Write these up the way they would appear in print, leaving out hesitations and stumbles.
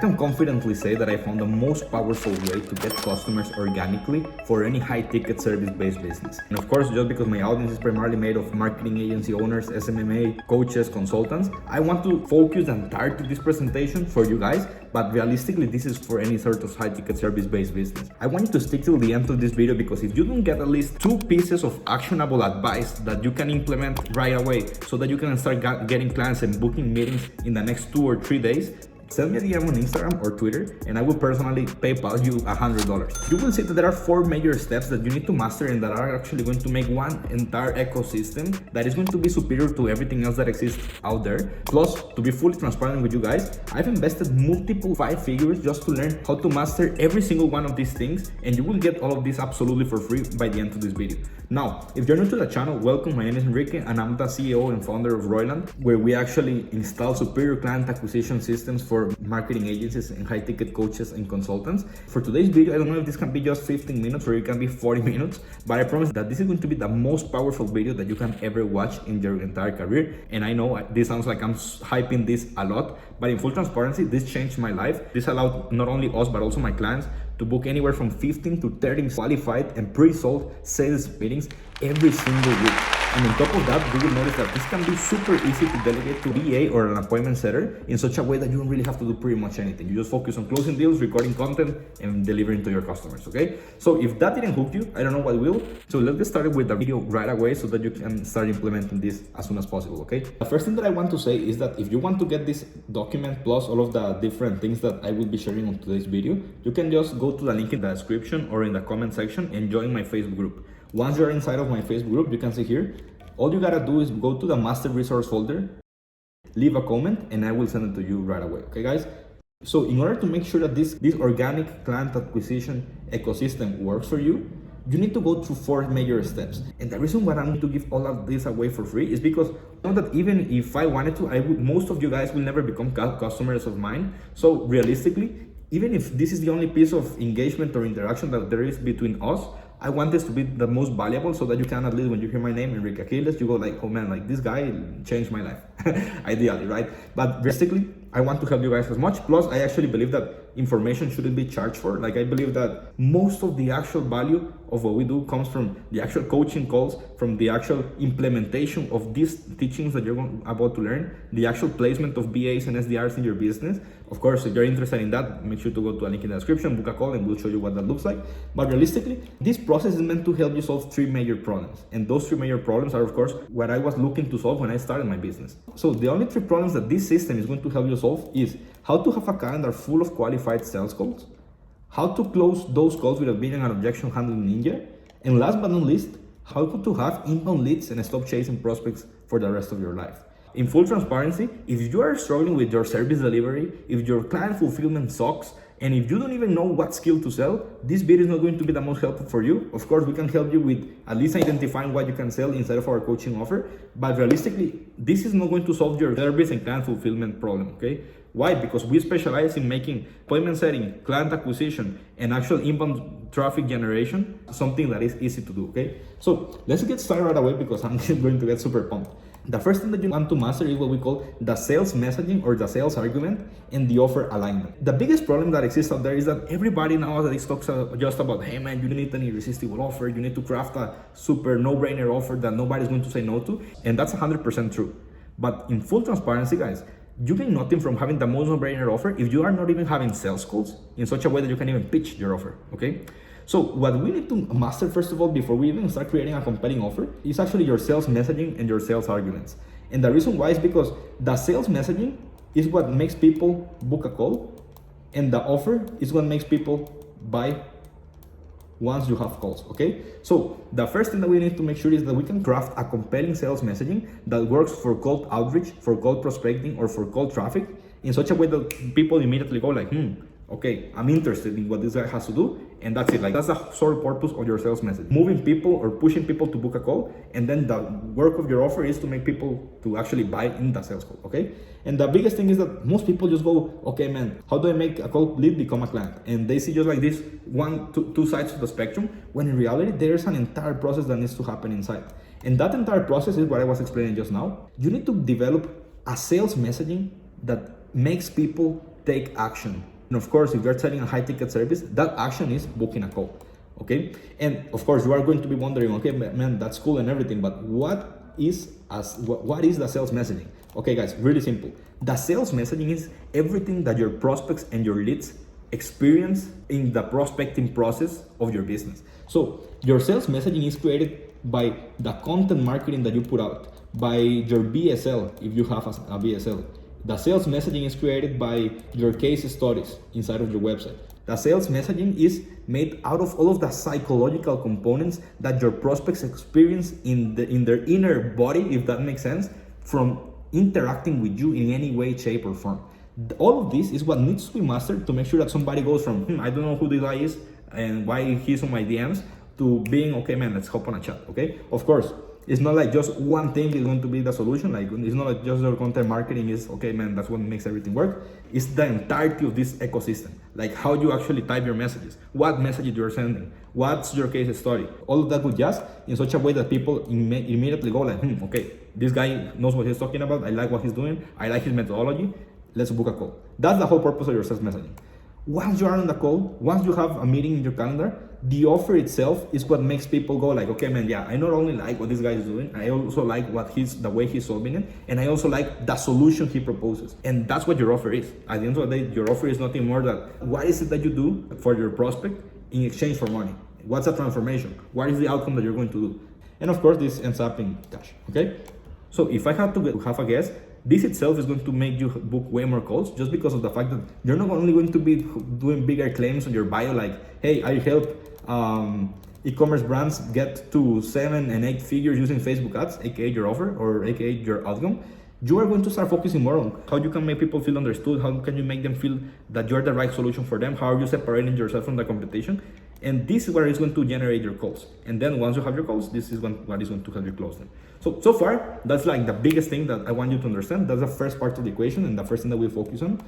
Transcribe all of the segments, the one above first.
can confidently say that I found the most powerful way to get customers organically for any high-ticket service-based business. And of course, just because my audience is primarily made of marketing agency owners, SMMA, coaches, consultants, I want to focus and target this presentation for you guys, but realistically, this is for any sort of high-ticket service-based business. I want you to stick till the end of this video, because if you don't get at least 2 pieces of actionable advice that you can implement right away so that you can start getting clients and booking meetings in the next 2 or 3 days, send me a DM on Instagram or Twitter, and I will personally PayPal you $100. You will see that there are 4 major steps that you need to master and that are actually going to make one entire ecosystem that is going to be superior to everything else that exists out there. Plus, to be fully transparent with you guys, I've invested multiple 5 figures just to learn how to master every single one of these things, and you will get all of this absolutely for free by the end of this video. Now, if you're new to the channel, welcome. My name is Enrique, and I'm the CEO and founder of Royland, where we actually install superior client acquisition systems for marketing agencies and high-ticket coaches and consultants. For today's video, I don't know if this can be just 15 minutes or it can be 40 minutes, but I promise that this is going to be the most powerful video that you can ever watch in your entire career. And I know this sounds like I'm hyping this a lot, but in full transparency, this changed my life. This allowed not only us, but also my clients to book anywhere from 15 to 30 qualified and pre-sold sales meetings every single week. And on top of that, you will notice that this can be super easy to delegate to VA or an appointment setter in such a way that you don't really have to do pretty much anything. You just focus on closing deals, recording content, and delivering to your customers, okay? So if that didn't hook you, I don't know what will. So let's get started with the video right away so that you can start implementing this as soon as possible, okay? The first thing that I want to say is that if you want to get this document plus all of the different things that I will be sharing on today's video, you can just go to the link in the description or in the comment section and join my Facebook group. Once you're inside of my Facebook group, you can see here, all you gotta do is go to the master resource folder, leave a comment, and I will send it to you right away, okay guys? So in order to make sure that this organic client acquisition ecosystem works for you, you need to go through 4 major steps. And the reason why I'm going to give all of this away for free is because I know that even if I wanted to, most of you guys will never become customers of mine. So realistically, even if this is the only piece of engagement or interaction that there is between us, I want this to be the most valuable so that you can, at least when you hear my name, Enrique Aquiles, you go like, oh man, like this guy changed my life, ideally, right? But realistically, I want to help you guys as much. Plus, I actually believe that information shouldn't be charged for. Like, I believe that most of the actual value of what we do comes from the actual coaching calls, from the actual implementation of these teachings that you're about to learn, the actual placement of BAs and SDRs in your business. Of course, if you're interested in that, make sure to go to a link in the description, book a call, and we'll show you what that looks like. But realistically, this process is meant to help you solve 3 major problems. And those 3 major problems are, of course, what I was looking to solve when I started my business. So the only 3 problems that this system is going to help you solve is how to have a calendar full of qualified sales calls, how to close those calls without being an objection handling ninja, and last but not least, how to have inbound leads and stop chasing prospects for the rest of your life. In full transparency, if you are struggling with your service delivery, if your client fulfillment sucks, and if you don't even know what skill to sell, this video is not going to be the most helpful for you. Of course, we can help you with at least identifying what you can sell inside of our coaching offer, but realistically, this is not going to solve your service and client fulfillment problem, okay? Why? Because we specialize in making appointment setting, client acquisition, and actual inbound traffic generation something that is easy to do, okay? So let's get started right away because I'm going to get super pumped. The first thing that you want to master is what we call the sales messaging or the sales argument and the offer alignment. The biggest problem that exists out there is that everybody nowadays talks just about, hey man, you don't need an irresistible offer, you need to craft a super no-brainer offer that nobody's going to say no to, and that's 100% true. But in full transparency, guys, you gain nothing from having the most no-brainer offer if you are not even having sales calls in such a way that you can even pitch your offer, okay? So what we need to master, first of all, before we even start creating a compelling offer, is actually your sales messaging and your sales arguments. And the reason why is because the sales messaging is what makes people book a call, and the offer is what makes people buy once you have calls, okay? So the first thing that we need to make sure is that we can craft a compelling sales messaging that works for cold outreach, for cold prospecting, or for cold traffic in such a way that people immediately go like, okay, I'm interested in what this guy has to do, and that's it. Like, that's the sole purpose of your sales message. Moving people or pushing people to book a call, and then the work of your offer is to make people to actually buy in the sales call, okay? And the biggest thing is that most people just go, okay, man, how do I make a cold lead become a client? And they see just like this two sides of the spectrum, when in reality, there's an entire process that needs to happen inside. And that entire process is what I was explaining just now. You need to develop a sales messaging that makes people take action. And of course, if you're selling a high ticket service, that action is booking a call. Okay, and of course you are going to be wondering, okay, man, that's cool and everything, but what is the sales messaging? Okay guys, really simple. The sales messaging is everything that your prospects and your leads experience in the prospecting process of your business. So your sales messaging is created by the content marketing that you put out, by your BSL if you have a BSL. The sales messaging is created by your case studies inside of your website. The sales messaging is made out of all of the psychological components that your prospects experience in their inner body, if that makes sense, from interacting with you in any way, shape, or form. All of this is what needs to be mastered to make sure that somebody goes from, I don't know who this guy is and why he's on my DMs, to being, okay, man, let's hop on a chat, okay? Of course, it's not like just one thing is going to be the solution. Like, it's not like just your content marketing is, okay, man, that's what makes everything work. It's the entirety of this ecosystem. Like how you actually type your messages, what messages you're sending, what's your case study, all of that good jazz in such a way that people immediately go like, okay, this guy knows what he's talking about. I like what he's doing. I like his methodology. Let's book a call. That's the whole purpose of your sales messaging. Once you are on the call, once you have a meeting in your calendar, the offer itself is what makes people go like, okay, man, yeah, I not only like what this guy is doing, I also like the way he's solving it, and I also like the solution he proposes. And that's what your offer is. At the end of the day, your offer is nothing more than what is it that you do for your prospect in exchange for money? What's the transformation? What is the outcome that you're going to do? And of course, this ends up in cash, okay? So if I had to have a guess, this itself is going to make you book way more calls, just because of the fact that you're not only going to be doing bigger claims on your bio like, hey, I help e-commerce brands get to 7 and 8 figures using Facebook ads, aka your offer or aka your outcome. You are going to start focusing more on how you can make people feel understood, how can you make them feel that you're the right solution for them, how are you separating yourself from the competition. And this is where it's going to generate your calls. And then once you have your calls, this is what is going to help you close them. So far, that's like the biggest thing that I want you to understand. That's the first part of the equation and the first thing that we'll focus on.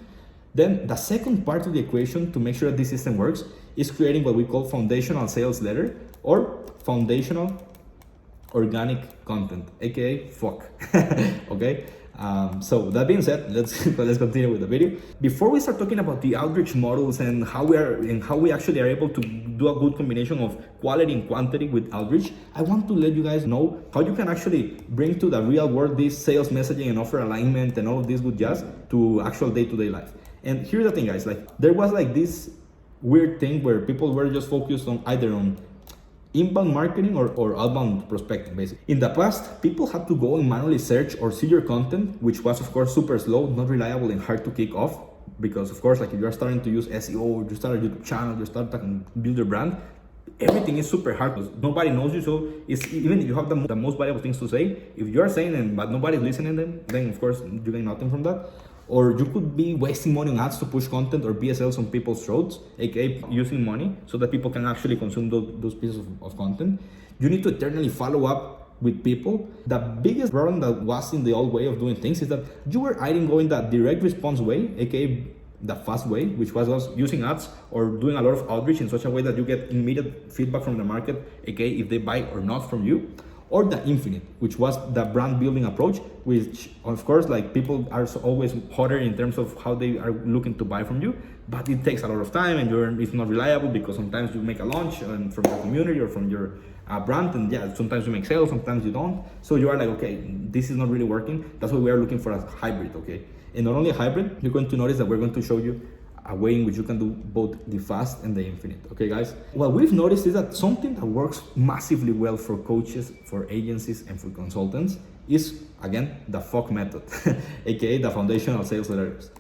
Then the second part of the equation to make sure that this system works is creating what we call foundational sales letter or foundational organic content, aka FOC. Okay. So that being said, let's continue with the video. Before we start talking about the outreach models and how we actually are able to do a good combination of quality and quantity with outreach, I want to let you guys know how you can actually bring to the real world this sales messaging and offer alignment and all of this good jazz to actual day-to-day life. And here's the thing, guys, like there was like this weird thing where people were just focused on either on inbound marketing or outbound prospecting, basically. In the past, people had to go and manually search or see your content, which was of course super slow, not reliable, and hard to kick off. Because of course, like if you're starting to use SEO, you start a YouTube channel, you start to build your brand, everything is super hard because nobody knows you. So it's, even if you have the most valuable things to say, if you're saying them but nobody's listening then of course you gain nothing from that. Or you could be wasting money on ads to push content or BSLs on people's throats, aka using money so that people can actually consume those pieces of content. You need to eternally follow up with people. The biggest problem that was in the old way of doing things is that you were either going that direct response way, aka the fast way, which was us using ads or doing a lot of outreach in such a way that you get immediate feedback from the market, aka if they buy or not from you. Or the infinite, which was the brand building approach, which of course like people are always hotter in terms of how they are looking to buy from you, but it takes a lot of time and it's not reliable because sometimes you make a launch and from your community or from your brand, and yeah, sometimes you make sales, sometimes you don't. So you are like, okay, this is not really working. That's why we are looking for a hybrid, okay? And not only a hybrid, you're going to notice that we're going to show you a way in which you can do both the fast and the infinite, okay guys? What we've noticed is that something that works massively well for coaches, for agencies, and for consultants is, again, the FOC method, aka the foundational sales letters.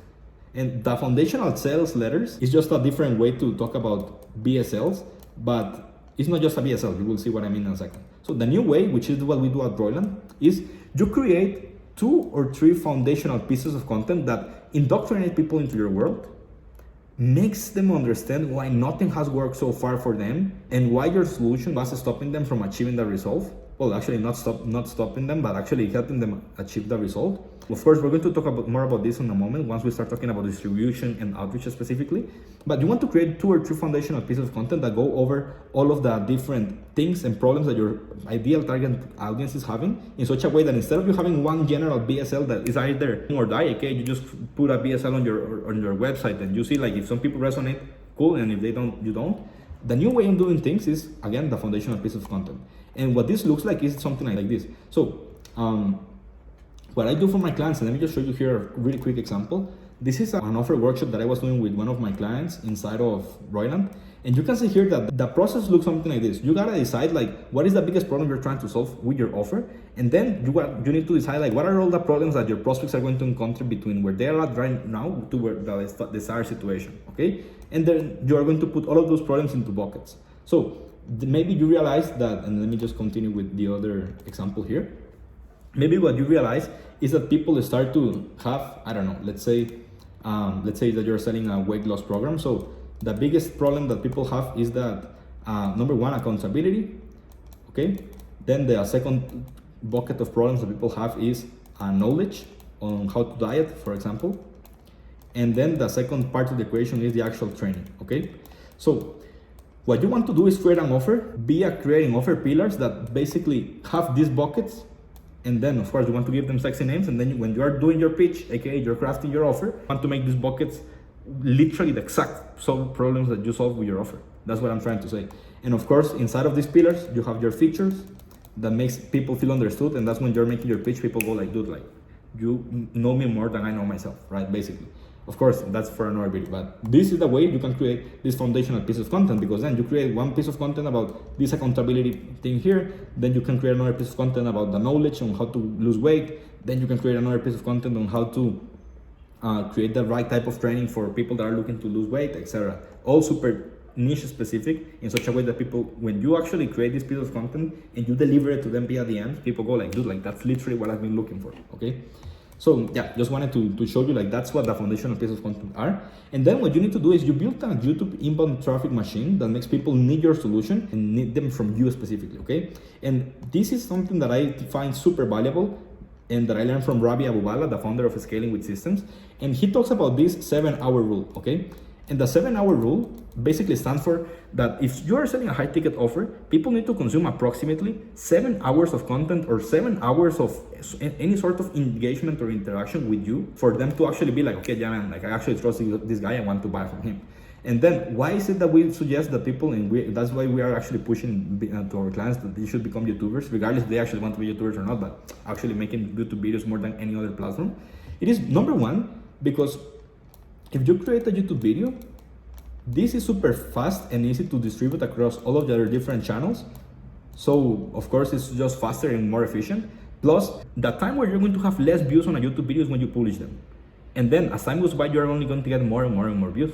And the foundational sales letters is just a different way to talk about BSLs, but it's not just a BSL, you will see what I mean in a second. So the new way, which is what we do at Roiland, is you create 2 or 3 foundational pieces of content that indoctrinate people into your world, makes them understand why nothing has worked so far for them and why your solution was stopping them from achieving the result. well, actually not stopping them, but actually helping them achieve the result. Of course, we're going to talk more about this in a moment once we start talking about distribution and outreach specifically. But you want to create 2 or 3 foundational pieces of content that go over all of the different things and problems that your ideal target audience is having, in such a way that instead of you having one general BSL that is either or die, okay, you just put a BSL on your website and you see like if some people resonate, cool, and if they don't, you don't. The new way of doing things is, again, the foundational piece of content. And what this looks like is something like this. So what I do for my clients, and let me just show you here a really quick example. This is an offer workshop that I was doing with one of my clients inside of Royland. And you can see here that the process looks something like this. You gotta decide like what is the biggest problem you're trying to solve with your offer, and then you need to decide like what are all the problems that your prospects are going to encounter between where they are at right now to where the desired situation. Okay, and then you are going to put all of those problems into buckets. So maybe you realize that, and let me just continue with the other example here. Maybe what you realize is that people start to have, I don't know, let's say that you're selling a weight loss program. So the biggest problem that people have is that number one, accountability. Okay, then the second bucket of problems that people have is knowledge on how to diet, for example. And then the second part of the equation is the actual training. Okay, so what you want to do is create an offer via creating offer pillars that basically have these buckets. And then, of course, you want to give them sexy names. And then when you are doing your pitch, aka you're crafting your offer, you want to make these buckets literally the exact problems that you solve with your offer. That's what I'm trying to say. And of course, inside of these pillars, you have your features that makes people feel understood. And that's when you're making your pitch, people go like, dude, like, you know me more than I know myself, right? Basically. Of course, that's for another video, but this is the way you can create this foundational piece of content, because then you create one piece of content about this accountability thing here, then you can create another piece of content about the knowledge on how to lose weight, then you can create another piece of content on how to create the right type of training for people that are looking to lose weight, etc. All super niche specific in such a way that people, when you actually create this piece of content and you deliver it to them via the end, people go like, dude, like that's literally what I've been looking for, okay? So yeah, just wanted to show you like that's what the foundational pieces of content are. And then what you need to do is you build a YouTube inbound traffic machine that makes people need your solution and need them from you specifically, okay? And this is something that I find super valuable and that I learned from Ravi Abubala, the founder of Scaling with Systems. And he talks about this 7-hour rule, okay? And the 7-hour rule basically stands for that if you are selling a high ticket offer, people need to consume approximately 7 hours of content or 7 hours of any sort of engagement or interaction with you for them to actually be like, okay, yeah, man, like I actually trust this guy, I want to buy from him. And then why is it that we suggest that people, and that's why we are actually pushing to our clients that they should become YouTubers, regardless if they actually want to be YouTubers or not, but actually making YouTube videos more than any other platform. It is number one, because if you create a YouTube video, this is super fast and easy to distribute across all of the other different channels. So of course it's just faster and more efficient. Plus the time where you're going to have less views on a YouTube video is when you publish them. And then as time goes by, you're only going to get more and more and more views.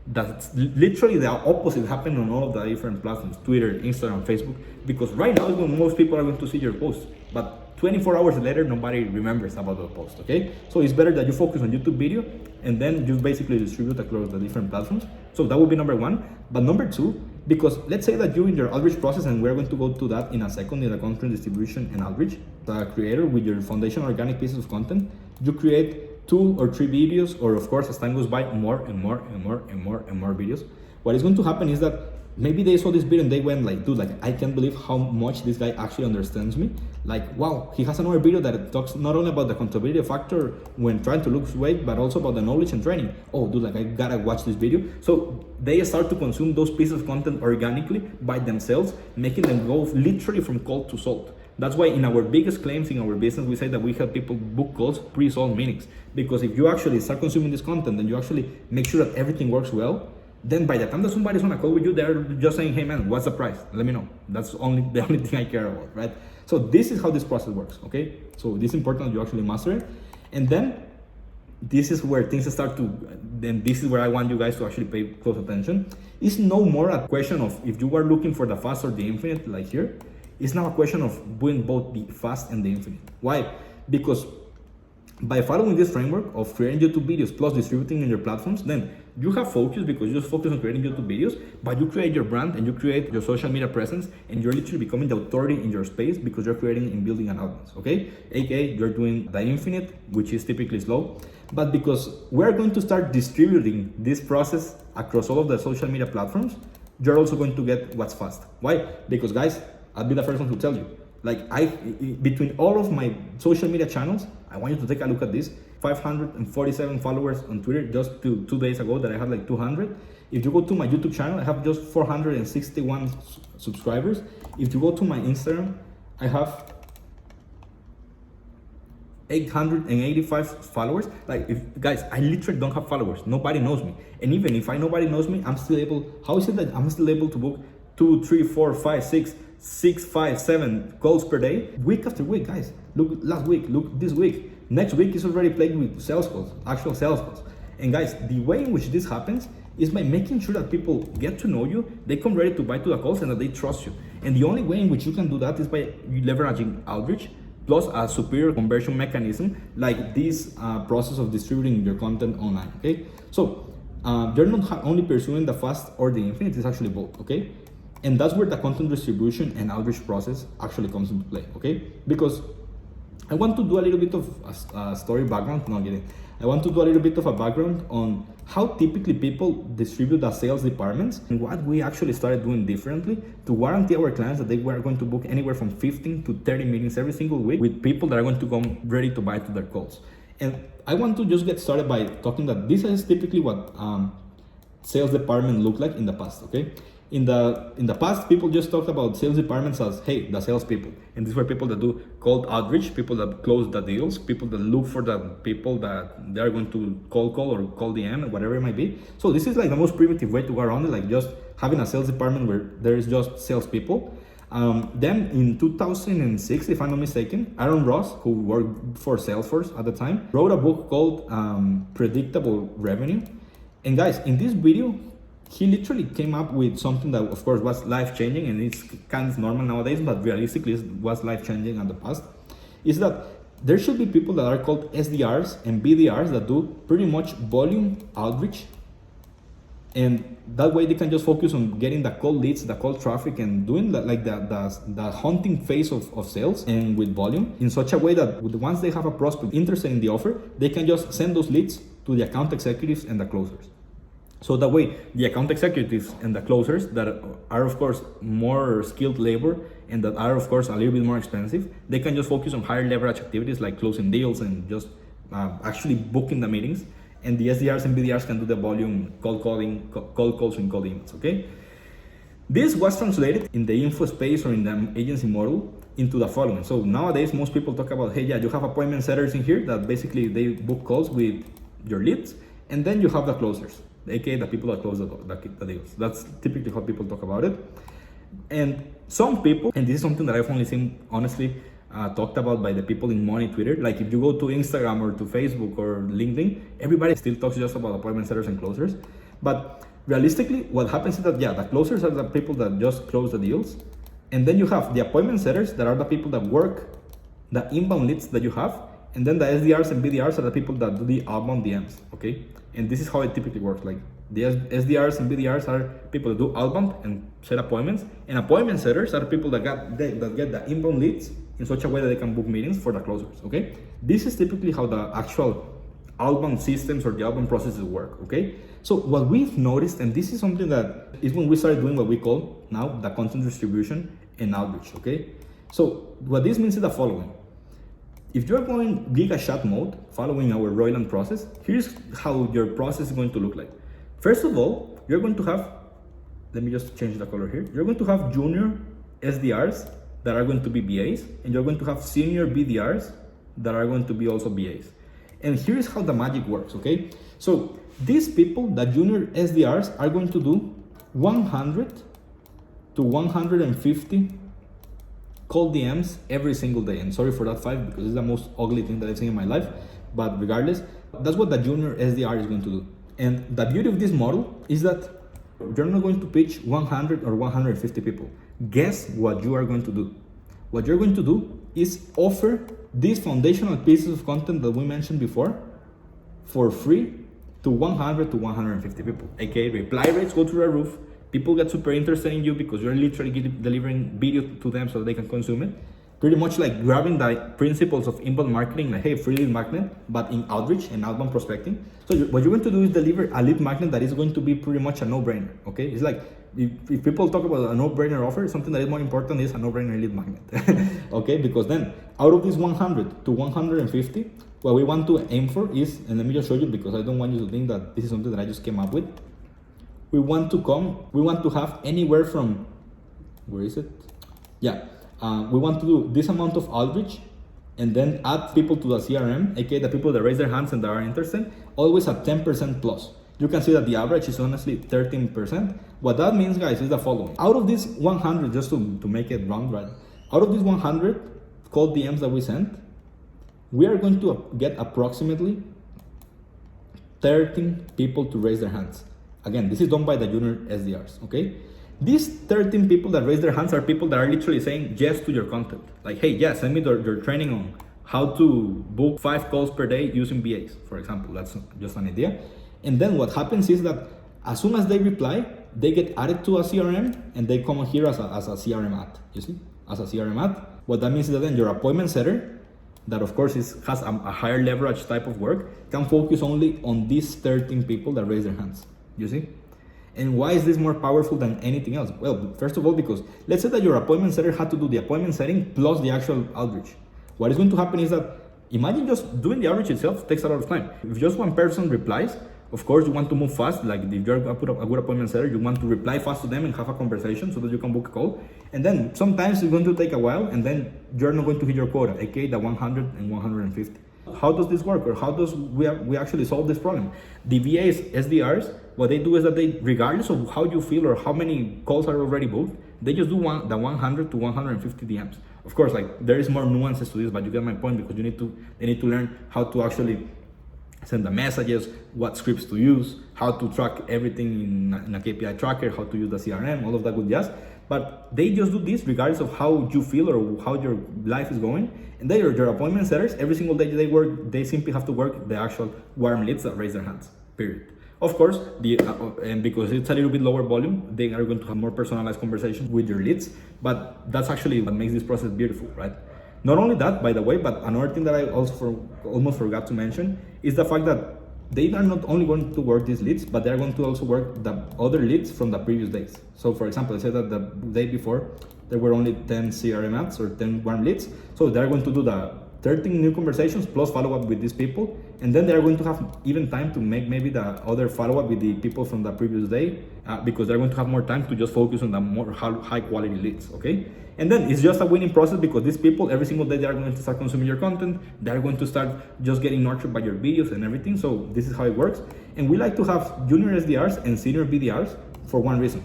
That's literally the opposite happening on all of the different platforms, Twitter, Instagram, Facebook, because right now is when most people are going to see your post. But 24 hours later, nobody remembers about the post, okay? So it's better that you focus on YouTube video and then you basically distribute across the different platforms. So that would be number one. But number two, because let's say that you're in your outreach process, and we're going to go to that in a second in the content distribution and outreach, the creator with your foundation organic pieces of content, you create 2 or 3 videos, or of course, as time goes by, more and more and more and more and more videos. What is going to happen is that maybe they saw this video and they went like, dude, like I can't believe how much this guy actually understands me. Like, wow, he has another video that talks not only about the accountability factor when trying to lose weight, but also about the knowledge and training. Oh, dude, like I gotta watch this video. So they start to consume those pieces of content organically by themselves, making them go literally from cold to sold. That's why in our biggest claims in our business, we say that we help people book calls, pre-sold meetings. Because if you actually start consuming this content and you actually make sure that everything works well, then by the time that somebody's on a call with you, they're just saying, hey man, what's the price? Let me know. That's the only thing I care about, right? So this is how this process works, okay? So this is important that you actually master it. And then this is where things start to, then this is where I want you guys to actually pay close attention. It's no more a question of if you are looking for the fast or the infinite, like here. It's now a question of doing both the fast and the infinite. Why? Because By following this framework of creating YouTube videos plus distributing in your platforms, then you have focus because you just focus on creating YouTube videos, but you create your brand and you create your social media presence, and you're literally becoming the authority in your space because you're creating and building an audience, okay? AKA, you're doing the infinite, which is typically slow, but because we're going to start distributing this process across all of the social media platforms, you're also going to get what's fast. Why? Because guys, I'll be the first one to tell you, like between all of my social media channels, I want you to take a look at this. 547 followers on Twitter just 2 days ago that I had like 200. If you go to my YouTube channel, I have just 461 subscribers. If you go to my Instagram, I have 885 followers. Like, guys, I literally don't have followers. Nobody knows me. And even if nobody knows me, I'm still able, how is it that I'm still able to book 2, 3, 4, 5, 6, 5, 7 calls per day, week after week, guys? Look last week, look this week. Next week is already plagued with sales calls, actual sales calls. And guys, the way in which this happens is by making sure that people get to know you, they come ready to buy to the calls, and that they trust you. And the only way in which you can do that is by leveraging outreach plus a superior conversion mechanism like this process of distributing your content online, okay? So you're not only pursuing the fast or the infinite, it's actually both, okay? And that's where the content distribution and outreach process actually comes into play, okay? Because I want to do a little bit of a story background, no, I'm kidding. I want to do a little bit of a background on how typically people distribute the sales departments and what we actually started doing differently to guarantee our clients that they were going to book anywhere from 15 to 30 meetings every single week with people that are going to come ready to buy to their calls. And I want to just get started by talking that this is typically what sales department looked like in the past, okay? In the past, people just talked about sales departments as, hey, the salespeople. And these were people that do cold outreach, people that close the deals, people that look for the people that they're going to call or call DM, whatever it might be. So this is like the most primitive way to go around it, like just having a sales department where there is just salespeople. Then in 2006, if I'm not mistaken, Aaron Ross, who worked for Salesforce at the time, wrote a book called Predictable Revenue. And guys, in this video, he literally came up with something that, of course, was life-changing, and it's kind of normal nowadays, but realistically it was life-changing in the past, is that there should be people that are called SDRs and BDRs that do pretty much volume outreach, and that way they can just focus on getting the cold leads, the cold traffic, and doing the hunting phase of sales and with volume in such a way that once they have a prospect interested in the offer, they can just send those leads to the account executives and the closers. So that way, the account executives and the closers that are, of course, more skilled labor and that are, of course, a little bit more expensive, they can just focus on higher leverage activities like closing deals and just actually booking the meetings. And the SDRs and BDRs can do the volume cold calling, cold calls and cold emails, okay? This was translated in the info space or in the agency model into the following. So nowadays, most people talk about, hey, yeah, you have appointment setters in here that basically they book calls with your leads, and then you have the closers, aka the people that close the deals. That's typically how people talk about it. And some people, and this is something that I've only seen honestly talked about by the people in money Twitter, like if you go to Instagram or to Facebook or LinkedIn, everybody still talks just about appointment setters and closers. But realistically, what happens is that, yeah, the closers are the people that just close the deals. And then you have the appointment setters that are the people that work the inbound leads that you have. And then the SDRs and BDRs are the people that do the outbound DMs, okay? And this is how it typically works. Like the SDRs and BDRs are people that do outbound and set appointments, and appointment setters are people that get the inbound leads in such a way that they can book meetings for the closers, okay? This is typically how the actual outbound systems or the outbound processes work, okay? So what we've noticed, and this is something that is when we started doing what we call now the content distribution and outreach, okay? So what this means is the following. If you're going giga shot mode, following our Roiland process, here's how your process is going to look like. First of all, you're going to have, let me just change the color here. You're going to have junior SDRs that are going to be BAs, and you're going to have senior BDRs that are going to be also BAs. And here's how the magic works, okay? So these people, the junior SDRs, are going to do 100 to 150 cold DMs every single day. And sorry for that 5 because it's the most ugly thing that I've seen in my life. But regardless, that's what the junior SDR is going to do. And the beauty of this model is that you're not going to pitch 100 or 150 people. Guess what you are going to do? What you're going to do is offer these foundational pieces of content that we mentioned before for free to 100 to 150 people. Okay, reply rates go through the roof. People get super interested in you because you're literally delivering video to them so they can consume it. Pretty much like grabbing the principles of inbound marketing, like, hey, free lead magnet, but in outreach and outbound prospecting. So what you're going to do is deliver a lead magnet that is going to be pretty much a no-brainer, okay? It's like, if people talk about a no-brainer offer, something that is more important is a no-brainer lead magnet, okay? Because then, out of these 100 to 150, what we want to aim for is, and let me just show you because I don't want you to think that this is something that I just came up with. We want to have anywhere from, where is it? Yeah. We want to do this amount of outreach and then add people to the CRM, aka the people that raise their hands and that are interested, always at 10% plus. You can see that the average is honestly 13%. What that means, guys, is the following. Out of these 100, just to make it round, right? Out of these 100 cold DMs that we sent, we are going to get approximately 13 people to raise their hands. Again, this is done by the junior SDRs, okay? These 13 people that raise their hands are people that are literally saying yes to your content. Like, hey, yeah, send me your training on how to book 5 calls per day using BAs, for example. That's just an idea. And then what happens is that as soon as they reply, they get added to a CRM and they come here as a CRM ad, you see, as a CRM ad. What that means is that then your appointment setter, that of course has a higher leverage type of work, can focus only on these 13 people that raise their hands, you see? And why is this more powerful than anything else? Well, first of all, because let's say that your appointment setter had to do the appointment setting plus the actual outreach. What is going to happen is that, imagine just doing the outreach itself takes a lot of time. If just one person replies, of course you want to move fast. Like if you're going to put up a good appointment setter, you want to reply fast to them and have a conversation so that you can book a call. And then sometimes it's going to take a while and then you're not going to hit your quota, aka the 100 and 150. How does this work, or how does we actually solve this problem? The VAs, SDRs, what they do is that they, regardless of how you feel or how many calls are already booked, they just do the 100 to 150 DMs. Of course, like there is more nuances to this, but you get my point, because they need to learn how to actually send the messages, what scripts to use, how to track everything in a KPI tracker, how to use the CRM, all of that good jazz. But they just do this regardless of how you feel or how your life is going. And they are your appointment setters. Every single day they simply have to work the actual warm leads that raise their hands, period. Of course, and because it's a little bit lower volume, they are going to have more personalized conversations with your leads. But that's actually what makes this process beautiful, right? Not only that, by the way, but another thing that I also almost forgot to mention is the fact that they are not only going to work these leads, but they're going to also work the other leads from the previous days. So for example, I said that the day before, there were only 10 CRM ads or 10 warm leads. So they're going to do the 13 new conversations plus follow-up with these people. And then they're going to have even time to make maybe the other follow-up with the people from the previous day, because they're going to have more time to just focus on the more high quality leads, okay? And then it's just a winning process, because these people, every single day, they are going to start consuming your content. They're going to start just getting nurtured by your videos and everything. So this is how it works. And we like to have junior SDRs and senior BDRs for one reason.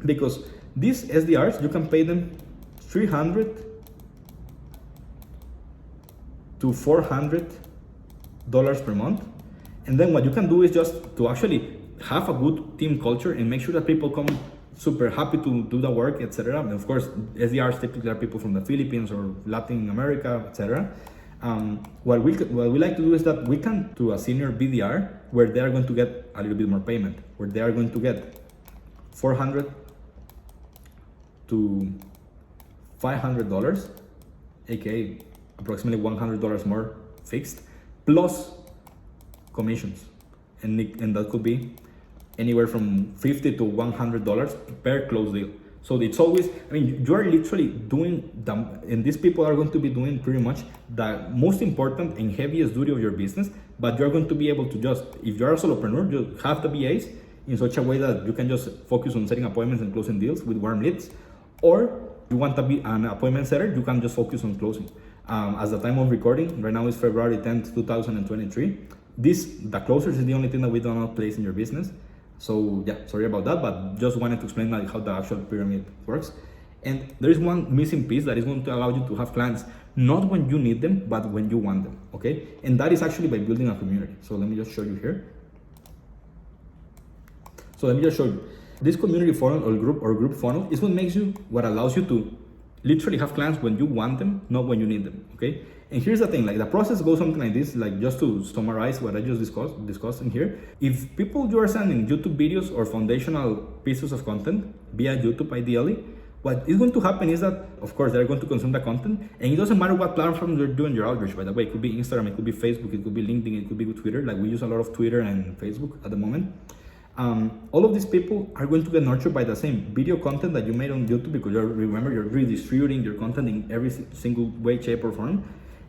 Because these SDRs, you can pay them $300 to $400 per month. And then what you can do is just to actually have a good team culture and make sure that people come super happy to do the work, etc. And of course, SDRs typically are people from the Philippines or Latin America, etc. What we like to do is that we can do a senior BDR where they are going to get a little bit more payment, where they are going to get $400 to $500, aka approximately $100 more fixed, plus commissions, and that could be anywhere from $50 to $100 per close deal. So it's always, I mean, you're literally doing and these people are going to be doing pretty much the most important and heaviest duty of your business, but you're going to be able to just, if you're a solopreneur, you have the BAs in such a way that you can just focus on setting appointments and closing deals with warm leads, or you want to be an appointment setter, you can just focus on closing. As the time of recording, right now is February 10th, 2023. The closers is the only thing that we do not place in your business. So yeah, sorry about that, but just wanted to explain how the actual pyramid works. And there is one missing piece that is going to allow you to have clients not when you need them, but when you want them, okay? And that is actually by building a community. So let me just show you here. So let me just show you. This community funnel or group funnel is what allows you to literally have clients when you want them, not when you need them, okay? And here's the thing, like the process goes something like this, like just to summarize what I just discussed in here. If people you are sending YouTube videos or foundational pieces of content via YouTube ideally, what is going to happen is that, of course, they're going to consume the content, and it doesn't matter what platform you're doing your outreach, by the way. It could be Instagram, it could be Facebook, it could be LinkedIn, it could be Twitter. Like we use a lot of Twitter and Facebook at the moment. All of these people are going to get nurtured by the same video content that you made on YouTube, because you're redistributing your content in every single way, shape, or form.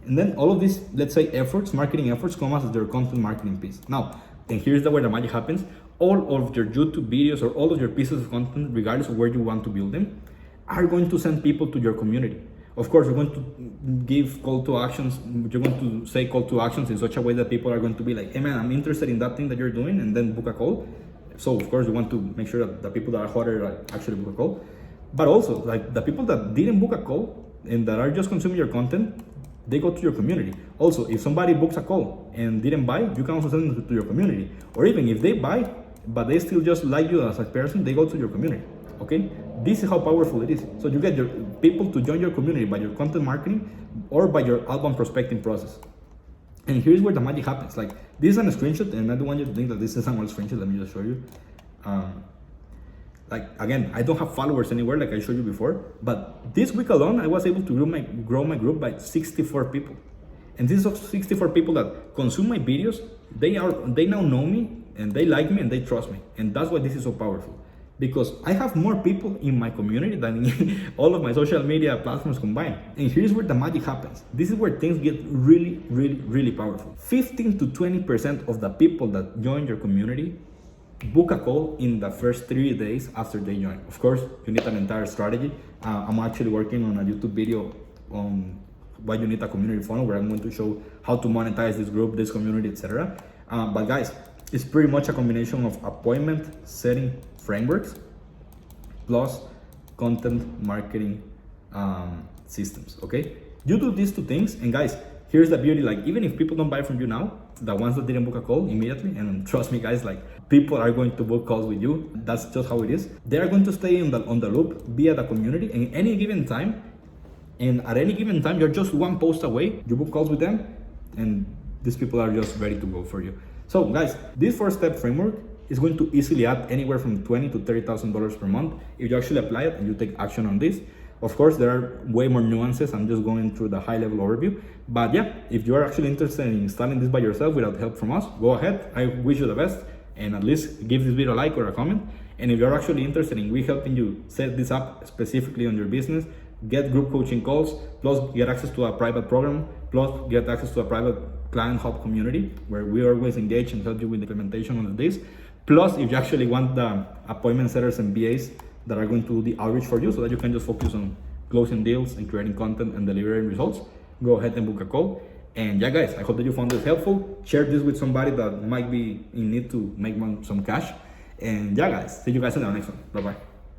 And then all of these, let's say, marketing efforts come as their content marketing piece. Now, and here's where the magic happens. All of your YouTube videos or all of your pieces of content, regardless of where you want to build them, are going to send people to your community. Of course, you're going to give call to actions. You're going to say call to actions in such a way that people are going to be like, hey man, I'm interested in that thing that you're doing, and then book a call. So of course, you want to make sure that the people that are hotter actually book a call. But also, like the people that didn't book a call and that are just consuming your content, they go to your community. Also, if somebody books a call and didn't buy, you can also send them to your community. Or even if they buy, but they still just like you as a person, they go to your community. Okay, this is how powerful it is. So you get your people to join your community by your content marketing or by your outbound prospecting process. And here's where the magic happens. Like this is a screenshot, and I don't want you to think that this is someone's screenshot. Let me just show you. Like again, I don't have followers anywhere like I showed you before, but this week alone, I was able to grow my group by 64 people. And these are 64 people that consume my videos. They now know me and they like me and they trust me. And that's why this is so powerful. Because I have more people in my community than in all of my social media platforms combined. And here's where the magic happens. This is where things get really, really, really powerful. 15 to 20% of the people that join your community book a call in the first 3 days after they join. Of course, you need an entire strategy. I'm actually working on a YouTube video on why you need a community funnel, where I'm going to show how to monetize this group, this community, etc. But guys, it's pretty much a combination of appointment setting frameworks plus content marketing systems. Okay, you do these two things, and guys, here's the beauty. Like even if people don't buy from you now, the ones that didn't book a call immediately, and trust me guys, like people are going to book calls with you. That's just how it is. They are going to stay on the loop via the community, and any given time, and at any given time, you're just one post away. You book calls with them, and these people are just ready to go for you. So guys, this 4-step framework is going to easily add anywhere from $20,000 to $30,000 per month if you actually apply it and you take action on this. Of course, there are way more nuances. I'm just going through the high-level overview. But yeah, if you are actually interested in installing this by yourself without help from us, go ahead. I wish you the best, and at least give this video a like or a comment. And if you're actually interested in we helping you set this up specifically on your business, get group coaching calls, plus get access to a private program, plus get access to a private client hub community where we always engage and help you with the implementation of this. Plus, if you actually want the appointment setters and BAs that are going to do the outreach for you so that you can just focus on closing deals and creating content and delivering results, go ahead and book a call. And yeah, guys, I hope that you found this helpful. Share this with somebody that might be in need to make some cash. And yeah, guys, see you guys in the next one. Bye-bye.